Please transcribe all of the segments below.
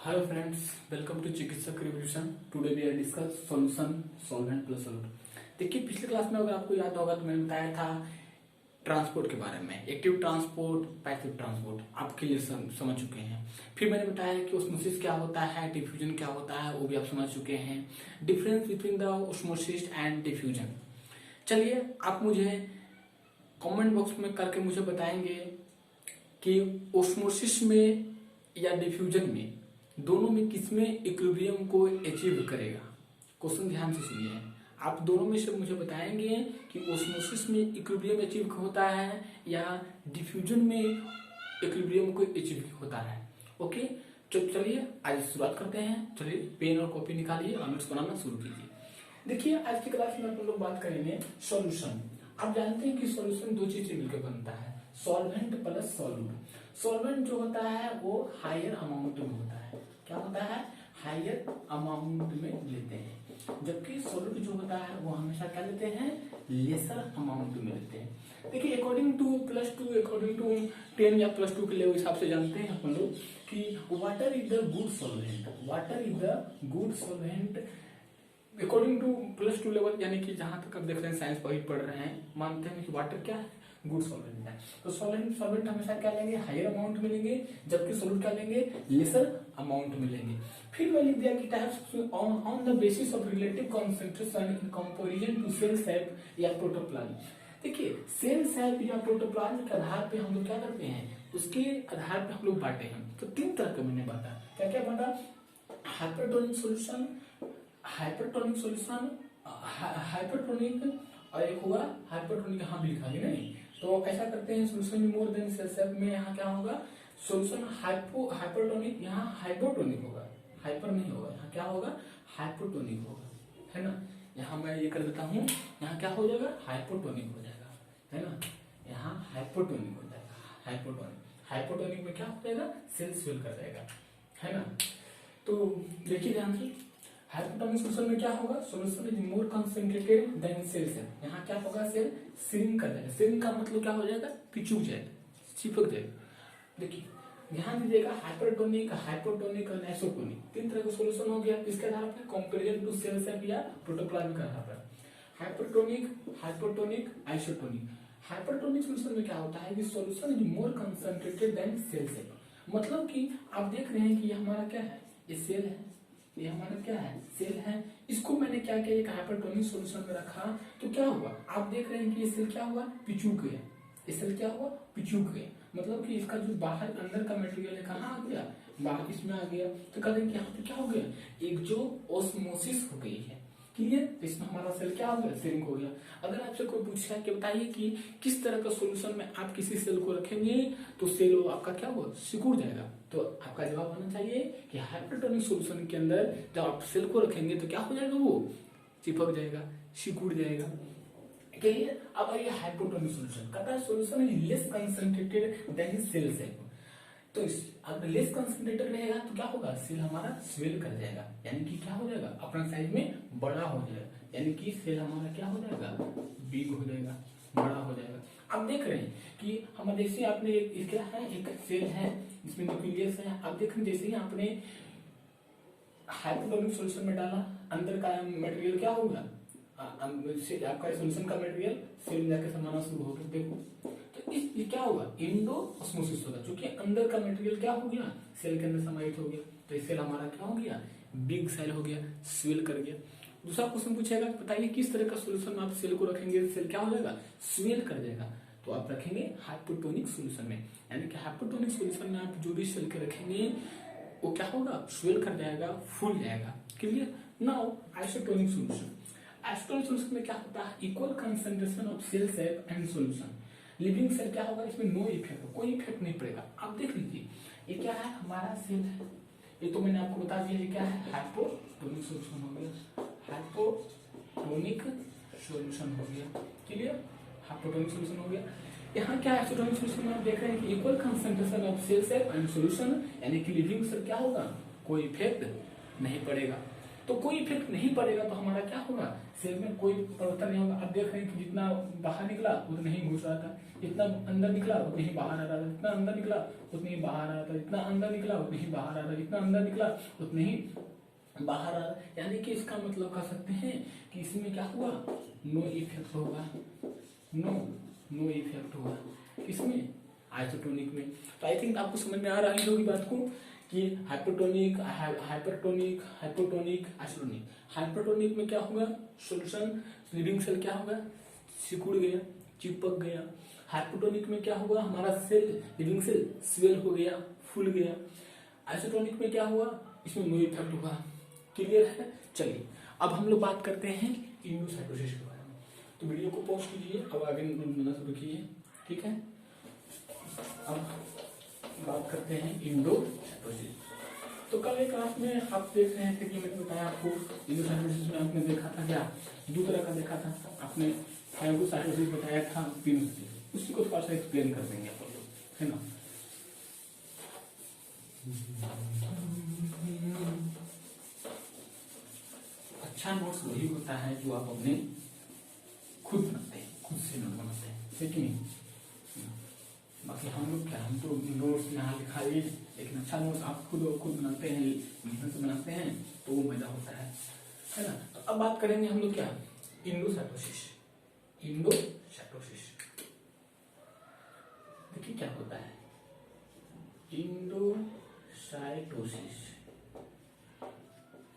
Hello friends, welcome to चिकित्सक revolution. Today we are discuss solution solvent plus solute. देखिए पिछले class में अगर आपको याद होगा तो मैंने बताया था ट्रांसपोर्ट के बारे में, एक्टिव ट्रांसपोर्ट, पैसिव ट्रांसपोर्ट आपके लिए समझ चुके हैं। फिर मैंने बताया कि ऑस्मोसिस क्या होता है, डिफ्यूजन क्या होता है, वो भी आप समझ चुके हैं। Difference between the osmosis and diffusion. चलिए आप मुझे कमेंट बॉक्स में करके मुझे बताएंगे कि ऑस्मोसिस में या डिफ्यूजन में दोनों में किसमें इक्विलिब्रियम को अचीव करेगा। क्वेश्चन ध्यान से सुनिए, आप दोनों में से मुझे बताएंगे कि ऑस्मोसिस में इक्विलिब्रियम अचीव होता है या डिफ्यूजन में इक्विलिब्रियम को अचीव होता है। ओके, तो चलिए आज शुरुआत करते हैं। चलिए पेन और कॉपी निकालिए और नोट्स बनाना शुरू कीजिए। देखिए आज की क्लास में अपन लोग बात करेंगे सॉल्यूशन। आप जानते हैं कि सॉल्यूशन दो चीज से मिलकर बनता है, सॉल्वेंट प्लस सॉल्यूट। सॉल्वेंट जो होता है वो हायर अमाउंट में होता है, क्या होता है, हायर अमाउंट में लेते हैं, जबकि सॉल्यूट जो होता है वो हमेशा क्या लेते हैं, लेसर अमाउंट में लेते हैं। देखिए अकॉर्डिंग टू +2, अकॉर्डिंग टू 10 या +2 के लेवल हिसाब से जानते हैं अपन लोग कि water is the good solvent, water is the good solvent according to +2 level, यानी कि जहां तक आप देख रहे हैं साइंस पढ़ रहे हैं, मानते हैं कि वाटर क्या है, गुड सॉल्वेंट है। तो सॉल्वेंट हमेशा क्या लेंगे, हायर अमाउंट में लेंगे, जबकि सॉल्यूट क्या लेंगे, लेसर अमाउंट में लेंगे। फिर मैं लिख दिया कि types on the basis of relative concentration in comparison to cell sap या प्रोटोप्लाज्म। देखिए सेल सैप या प्रोटोप्लाज्म के आधार पे हम लोग क्या करते हैं, उसके आधार पे हम लोग बांटे हैं। तो तीन तरह का मैंने बांटा, क्या क्या बांटा, hypertonic solution, hypertonic solution, hypertonic और एक हुआ हाइपरटोनिक, यहाँ भी लिखा है नहीं। तो ऐसा करते हैं solution more than cell sap में यहाँ क्या होगा, सोल्यूशन हाइपरटोनिक, यहाँ हाइपोटोनिक होगा, हाइपर नहीं होगा, यहाँ क्या होगा, हाइपोटोनिक होगा, है ना। यहाँ मैं ये कर देता हूँ, यहाँ क्या हो जाएगा, हाइपोटोनिक हो जाएगा, है ना, यहाँ हाइपोटोनिक हो जाएगा, हाइपोटोनिक। हाइपोटोनिक में क्या हो जाएगा, सेल स्वेल कर जाएगा, है ना। तो देखिए ध्यान से, हाइपोटोनिक सॉल्यूशन में क्या होगा, solution is more concentrated than cell sap. यहाँ क्या होगा, सेल श्रिंक कर जाएगा। श्रिंक का मतलब क्या हो जाएगा, पिचुक जाएगा, चिपक जाएगा। देखिए ध्यान दीजिएगा, हाइपरटोनिक, हाइपोटोनिक और आइसोटोनिक तीन तरह का सॉल्यूशन हो गया। किसके आधार पर, कंपैरिजन टू सेल सैप या प्रोटोप्लाज्म के आधार पर। Hypertonic, hypotonic, isotonic. Hypertonic solution में क्या होता है कि solution is more concentrated than cell sap, मतलब कि आप देख रहे हैं कि ये हमारा क्या है, ये सेल है, ये हमारा क्या है, सेल है। इसको मैंने क्या किया, एक हाइपरटोनिक सॉल्यूशन में रखा, तो क्या हुआ, आप देख रहे हैं कि ये सेल क्या हुआ, पिचुक गया, ये सेल क्या हुआ, पिचुक गया, मतलब कि इसका जो बाहर अंदर का मटेरियल है कहाँ आ गया, बाहर इसमें आ गया। तो कहते हैं कि यहाँ पे क्या हो गया, एक जो ऑस्मोसिस हो गई है, क्लियर। इसमें हमारा सेल क्या हो गया, श्रिंक हो गया। अगर आपसे कोई पूछा कि बताइए कि किस तरह का सॉल्यूशन में आप किसी सेल को रखेंगे तो सेल वो आपका क्या होगा, सिकुड़ जाएगा, तो आपका जवाब आना चाहिए कि हाइपरटोनिक सॉल्यूशन के अंदर जब आप सेल को रखेंगे तो क्या हो जाएगा, वो चिपक जाएगा, सिकुड़ जाएगा, क्लियर। अब आइए हाइपोटोनिक सॉल्यूशन, कहता है solution is less concentrated than cell sap. तो अगर लेस कंसंट्रेटेड रहेगा तो क्या होगा, सेल हमारा स्वेल कर जाएगा, यानी कि क्या हो जाएगा, अपना साइज में बड़ा हो जाएगा, यानी कि सेल हमारा क्या हो जाएगा, बिग हो जाएगा, बड़ा हो जाएगा। आप देख रहे हैं कि हम जैसे आपने एक क्या है, एक सेल है, इसमें न्यूक्लियस है, आप देख रहे हैं जैसे ही आपने हाइपोटोनिक सॉल्यूशन में डाला, अंदर का मटेरियल क्या होगा, आपका सॉल्यूशन का मटेरियल सेल में जाकर समाना शुरू हो गया। देखो तो ये क्या होगा, इंडो ऑस्मोसिस होगा, क्योंकि अंदर का मटेरियल क्या हो गया, सेल के अंदर समाहित हो गया, तो इस सेल हमारा क्या हो गया, बिग सेल हो गया, स्वेल कर गया। दूसरा क्वेश्चन पूछेगा बताइए किस तरह का सॉल्यूशन में आप सेल को रखेंगे, सेल क्या हो जाएगा, स्वेल कर जाएगा, तो आप रखेंगे हाइपोटोनिक सॉल्यूशन में, यानी कि हाइपोटोनिक सॉल्यूशन में आप जो भी सेल के रखेंगे वो क्या होगा, स्वेल कर जाएगा, फूल जाएगा, clear. Now isotonic solution, isotonic solution में क्या होता है, equal concentration of cell sap and solution. Living cell क्या होगा, इसमें नो इफेक्ट, कोई इफेक्ट नहीं पड़ेगा। आप देख लीजिए ये क्या है, हमारा सेल है, ये तो मैंने आपको बता दिया, ये क्या है, हाइपोटोनिक सॉल्यूशन हो गया, हाइपोटोनिक सॉल्यूशन हो गया, क्लियर, हाइपोटोनिक सॉल्यूशन हो गया। यहाँ क्या है, आइसोटोनिक सॉल्यूशन में आप देख रहे हैं कि equal concentration of cell sap and solution, यानी कि लिविंग सेल क्या होगा, कोई इफेक्ट नहीं पड़ेगा। तो कोई इफेक्ट नहीं पड़ेगा तो हमारा क्या होगा, सेल में कोई परिवर्तन नहीं होगा। आप देख रहे हैं कि जितना बाहर निकला उतना ही घुस रहा था, जितना अंदर निकला उतना ही बाहर आ रहा था, जितना अंदर निकला उतना ही बाहर आ रहा था, जितना अंदर निकला उतना ही बाहर आ रहा था, जितना अंदर निकला उतना ही बाहर आ रहा। यानी कि इसका मतलब कह सकते हैं कि इसमें क्या हुआ, नो इफेक्ट होगा, नो इफेक्ट होगा किसमें, आइसोटोनिक में। तो आई थिंक आपको समझ में आ रही होगी बात को कि hypotonic, hypertonic, hypotonic, isotonic. Hypertonic में क्या होगा, सॉल्यूशन लिविंग सेल क्या होगा, सिकुड़ गया, चिपक गया। हाइपोटोनिक में क्या होगा, हमारा सेल लिविंग सेल स्वेल हो गया, फूल गया। आइसोटोनिक में क्या हुआ, इसमें नो इफेक्ट हुआ। क्लियर है। चलिए अब हम लोग बात करते हैं इंडोसाइटोसिस के बारे में। तो वीडियो को पॉज कीजिए, अब आगे बोलना शुरू कीजिए, ठीक है। अब बात करते हैं इंडोसाइटोसिस। तो कल एक क्लास में आप देख रहे थे कि मैंने बताया आपको इंडोसाइटोसिस में आपने देखा था क्या, दो तरह का देखा था आपने, फाइगोसाइटोसिस बताया था, पिनोसाइटोसिस। उसी को थोड़ा सा एक्सप्लेन कर देंगे आप लोग, है ना। अच्छा नोट्स वही होता है जो आप अपने खुद बनाते हैं, खुद से नोट बनाते हैं, है कि नहीं। बाकी हम लोग क्या, हम तो नोट्स यहाँ लिखा लिए, लेकिन अच्छा नोट्स आप खुद बनाते हैं, मेहनत से बनाते हैं तो वो मजा होता है ना। तो अब बात करेंगे हम लोग क्या, इंडोसाइटोसिस। इंडोसाइटोसिस देखिए क्या होता है, इंडोसाइटोसिस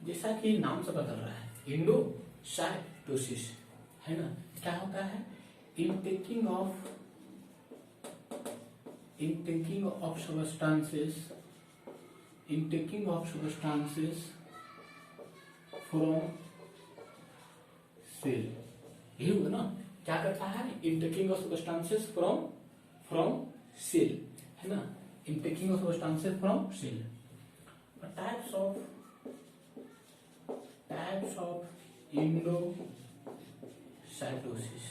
जैसा कि नाम से बदल रहा है, इंडोसाइटोसिस, है ना। क्या होता है, intaking of substances from cell, यही होगा ना। क्या करता है, intaking of substances from cell, है ना, intaking of substances from cell। Types of endocytosis.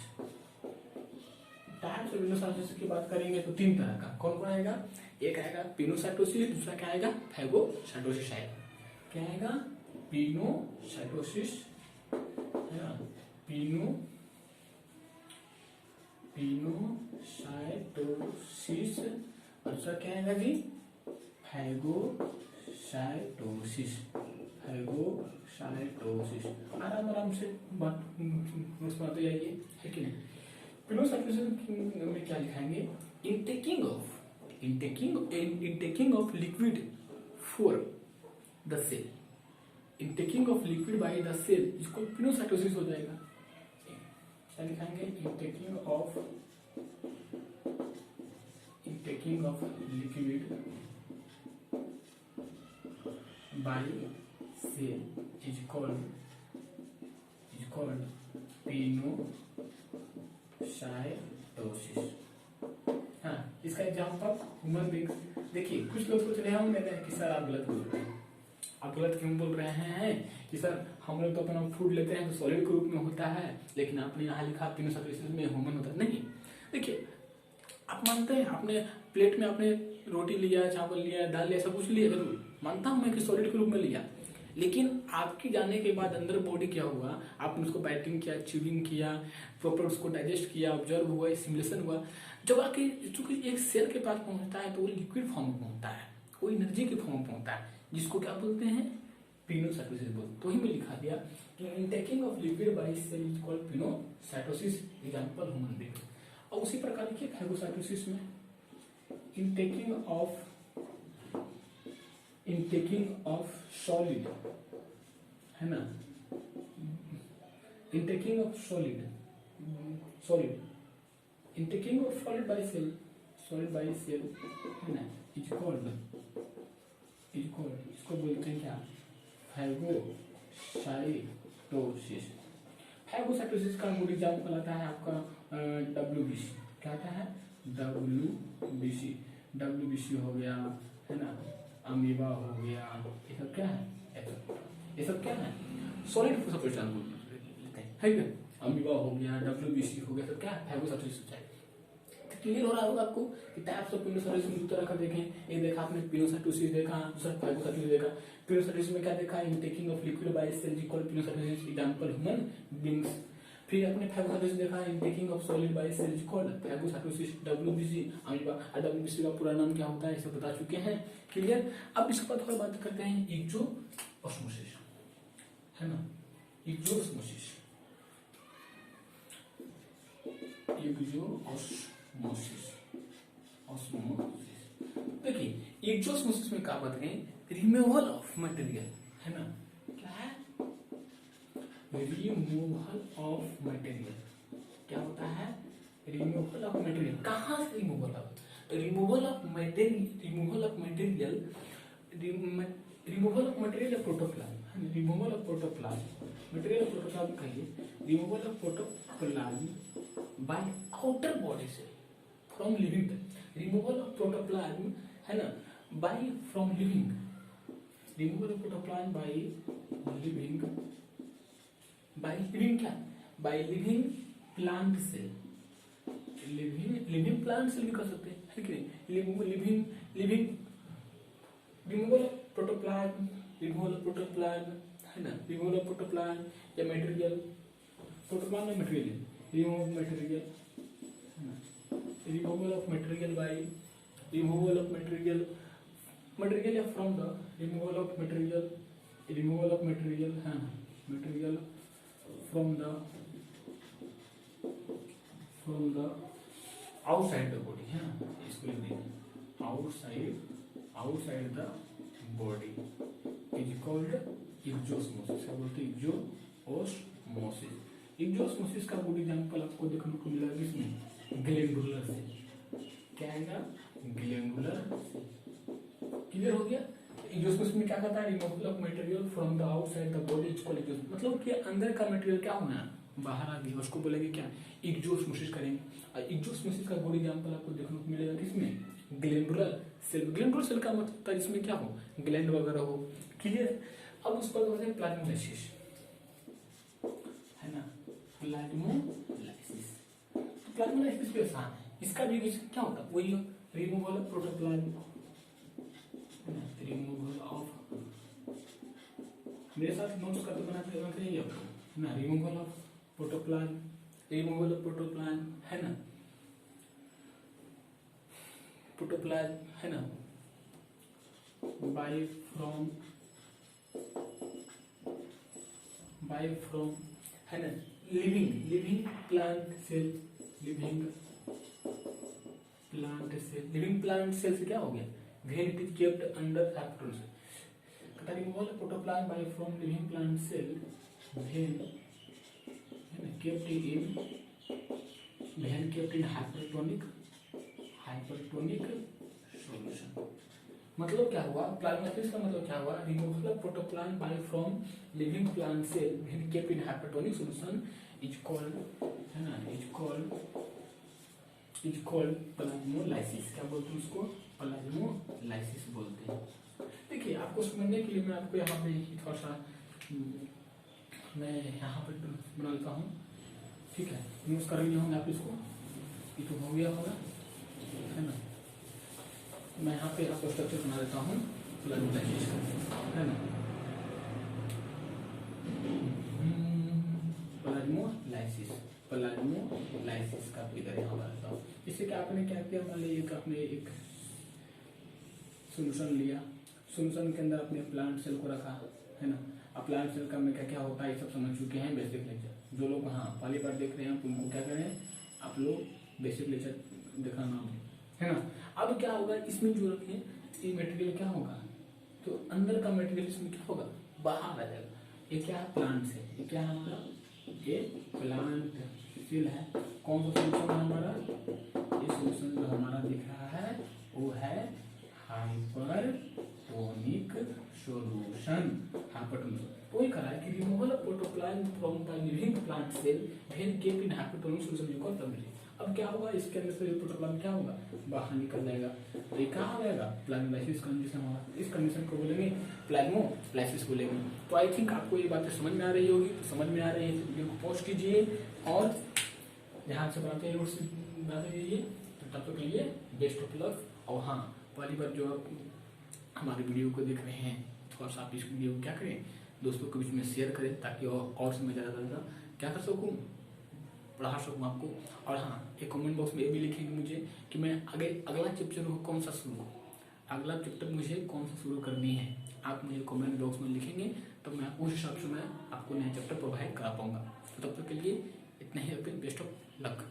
Types of endocytosis की बात करेंगे तो तीन तरह का, कौन कौन आएगा, एक आएगा पिनोसाइटोसिस, दूसरा क्या आएगा, फैगोसाइटोसिस आएगा। क्या आएगा, पिनोसाइटोसिस, है ना, पिनोसाइटोसिस, और दूसरा क्या आएगा जी, फैगोसाइटोसिस। आराम से बात नोट्स बनाते जाइए, है कि नहीं। पिनोसाइटोसिस में क्या लिखाएंगे, intaking of liquid for the cell, intaking of liquid by the cell, इसको पिनोसाइटोसिस हो जाएगा। क्या लिखाएंगे, intaking of liquid by cell is called pinocytosis. हाँ, इसका एग्जांपल ह्यूमन बींग्स। देखिए कुछ लोग सोच रहे होंगे कि सर आप गलत बोल रहे हैं, आप गलत क्यों बोल रहे हैं कि सर हम लोग तो अपना फूड लेते हैं तो सॉलिड के रूप में होता है, लेकिन आपने यहाँ लिखा पिनोसाइटोसिस में ह्यूमन होता है। नहीं, देखिए आप मानते हैं, आपने प्लेट में आपने रोटी लिया, चावल लिया, दाल लिया, सब कुछ लिया, जरूर मानता हूं मैं कि सॉलिड के रूप में लिया, लेकिन आपके जाने के बाद अंदर बॉडी क्या हुआ, आपने उसको बाइटिंग किया, च्यूइंग किया, प्रॉपर उसको डाइजेस्ट किया, ऑब्जर्व हुआ, सिमुलेशन हुआ, जब आके चूंकि एक सेल के पास पहुंचता है तो वो लिक्विड फॉर्म में पहुंचता है, वो एनर्जी के फॉर्म में पहुंचता है, जिसको क्या बोलते हैं, पिनोसाइटोसिस बोलते हैं। तो ही मैं लिखा दिया कि intaking of liquid by cell is called pinocytosis, example human being. और उसी प्रकार लिखिए फैगोसाइटोसिस में इनटेकिंग ऑफ सॉलिड, है ना, intaking of solid intaking of solid by cell, है ना, इज कॉल्ड इसको बोलते हैं क्या, फैगोसाइटोसिस। फैगोसाइटोसिस का गुड एग्जाम्पल आता है आपका WBC। क्या आता है, WBC हो गया, है ना, अमीबा हो गया, ये सब क्या है, ये सब क्या है, सॉलिड सब्सटेंस लेते हैं, है क्या, अमीबा हो गया, WBC हो गया, सब क्या है, फैगोसाइटोसिस हो जाएगा। क्लियर हो रहा होगा आपको कि टाइप्स ऑफ पिनोसाइटोसिस में तरह का देखें। एक देखा आपने पिनोसाइटोसिस देखा, दूसरा फाइगोसाइटोसिस देखा। पिनोसाइटोसिस में क्या देखा, intaking of liquid by cell equal pinocytosis, example human beings. फिर आपने फाइगोसाइटोसिस देखा, intaking of solid by cell equal phagocytosis, WBC. WBC का पूरा नाम क्या होता है इसे बता चुके हैं, क्लियर। अब इसके बाद थोड़ा बात करते हैं इक्जोऑस्मोसिस, है ना, इक्जोऑस्मोसिस। देखिए इक्जोऑस्मोसिस में क्या बात है, रिमूवल ऑफ मटेरियल, है ना, क्या है, रिमूवल ऑफ मटेरियल। क्या होता है, रिमूवल ऑफ मटेरियल। कहाँ से removal of, removal of material, removal of material, removal of material protoplasm, removal of protoplasm, material protoplasm कहिए, removal of protoplasm by outer body से from living, removal of protoplasm, है ना, by from living, removal of protoplasm by living, by living क्या, by living plant cell, living plant cell भी कर सकते हैं, है कि नहीं, living removal of protoplasm, removal of protoplasm, है ना, रिमूवल ऑफ प्रोटोप्लाज्म या मटेरियल, प्रोटोप्लाज्म या मटेरियल, रिमूव मटेरियल, है ना, removal of material by, removal of material, material या from the, removal of material, removal of material, है ना, material from the outside the body, है ना, इसको लिख दीजिए, outside the body is called exosmosis. क्या बोलते हैं, इक्जोऑस्मोसिस। इक्जोऑस्मोसिस का गुड एग्जांपल आपको देखने को मिला किसमें, ग्लैंडुलर से। क्या आएगा, ग्लैंडुलर से, क्लियर हो गया। इक्जोऑस्मोसिस में क्या करता है, removal of material from the outside the body is called exosmosis, मतलब कि अंदर का मटेरियल क्या होना है, बाहर आ गया, उसको बोलेंगे क्या, इक्जोऑस्मोसिस करेंगे। और इक्जोऑस्मोसिस का गुड एग्जांपल आपको देखने को मिलेगा किसमें, ग्लैंडुलर सेल। ग्लैंडुलर सेल का मतलब इसमें क्या हो, ग्लैंड वगैरह हो, क्लियर। अब उस पर होते हैं प्लाज्मोलाइसिस, है ना, प्लाज्मोलाइसिस। तो प्लाज्मोलाइसिस भी आसान है, इसका भी क्या होता है, वही removal of protoplasm, removal of, मेरे साथ नोट्स करते बनाते हैं ये आपको ना, removal of protoplasm, removal of protoplasm, है ना, प्रोटोप्लाज्म, है ना, बाय फ्रॉम, है ना, living plant cell, living plant cell से क्या हो गया, when it is kept under hypotonic, removal of protoplasm by from living plant cell when kept in hypertonic solution. मतलब क्या हुआ, प्लाज्मोलाइसिस का मतलब क्या हुआ, removal of protoplasm by from living plant cell when kept in hypertonic solution is called, है ना, is called plasmolysis. क्या बोलते हैं उसको, प्लाज्मोलाइसिस बोलते हैं। देखिए आपको समझने के लिए मैं आपको यहाँ पे थोड़ा सा मैं यहाँ पे बना लेता हूँ, ठीक है, यूज कर लिया हूँ आप इसको, ये तो हो गया होगा, है ना। मैं यहाँ पे आपको स्ट्रक्चर बना देता हूँ प्लाज्मोलाइसिस का, है ना, प्लाज्मोलाइसिस का फिगर यहाँ बनाता हूँ। इससे क्या आपने क्या किया, मान लीजिए आपने एक सोल्यूशन लिया, सोल्यूशन के अंदर अपने प्लांट सेल को रखा, है ना। अब प्लांट सेल का में क्या क्या होता है ये सब समझ चुके हैं, बेसिक लेक्चर। जो लोग हाँ पहली बार देख रहे हैं उनको क्या करें, आप लोग बेसिक लेक्चर देखना नाम है ना। अब क्या होगा, इसमें जो रखें ये मटेरियल क्या होगा, तो अंदर का मटेरियल इसमें क्या होगा, बाहर आ जाएगा। ये क्या है, प्लांट सेल, ये क्या है हमारा, ये प्लांट सेल है। कौन सा सोल्यूशन है हमारा, ये सोल्यूशन जो हमारा दिख रहा है वो है हाइपरटोनिक सॉल्यूशन, हाइपरटोनिक। तो ये करा है कि removal of protoplasm from the living plant cell when kept in hypertonic solution is called plasmolysis. अब क्या होगा, इसके अंदर से प्रोटोप्लाज्म क्या होगा, बाहर निकल जाएगा, तो ये कहाँ आ जाएगा, प्लाज्मोलाइसिस कंडीशन होगा। इस कंडीशन को बोलेंगे प्लाज्मोलाइसिस बोलेंगे। तो आई थिंक आपको ये बातें समझ में आ रही होगी, तो समझ में आ रही है वीडियो को पॉज कीजिए और ध्यान से बनाते हैं, बनाते रहिए। तब तक के लिए बेस्ट ऑफ लक। और हाँ, पहली बार जो आप हमारे वीडियो को देख रहे हैं, थोड़ा सा आप इस वीडियो को क्या करें, दोस्तों के बीच में शेयर करें, ताकि और से मैं ज़्यादा क्या कर सकूँ, पढ़ा सकूँ आपको। और हाँ, एक कमेंट बॉक्स में ये भी लिखेंगे मुझे कि मैं आगे अगला चैप्टर कौन सा शुरू, अगला चैप्टर मुझे कौन सा शुरू करनी है, आप मुझे कमेंट बॉक्स में लिखेंगे, तो मैं उस हिसाब से मैं आपको नया चैप्टर प्रोवाइड करा पाऊंगा। तो तब तक के लिए इतना ही, बेस्ट ऑफ लक।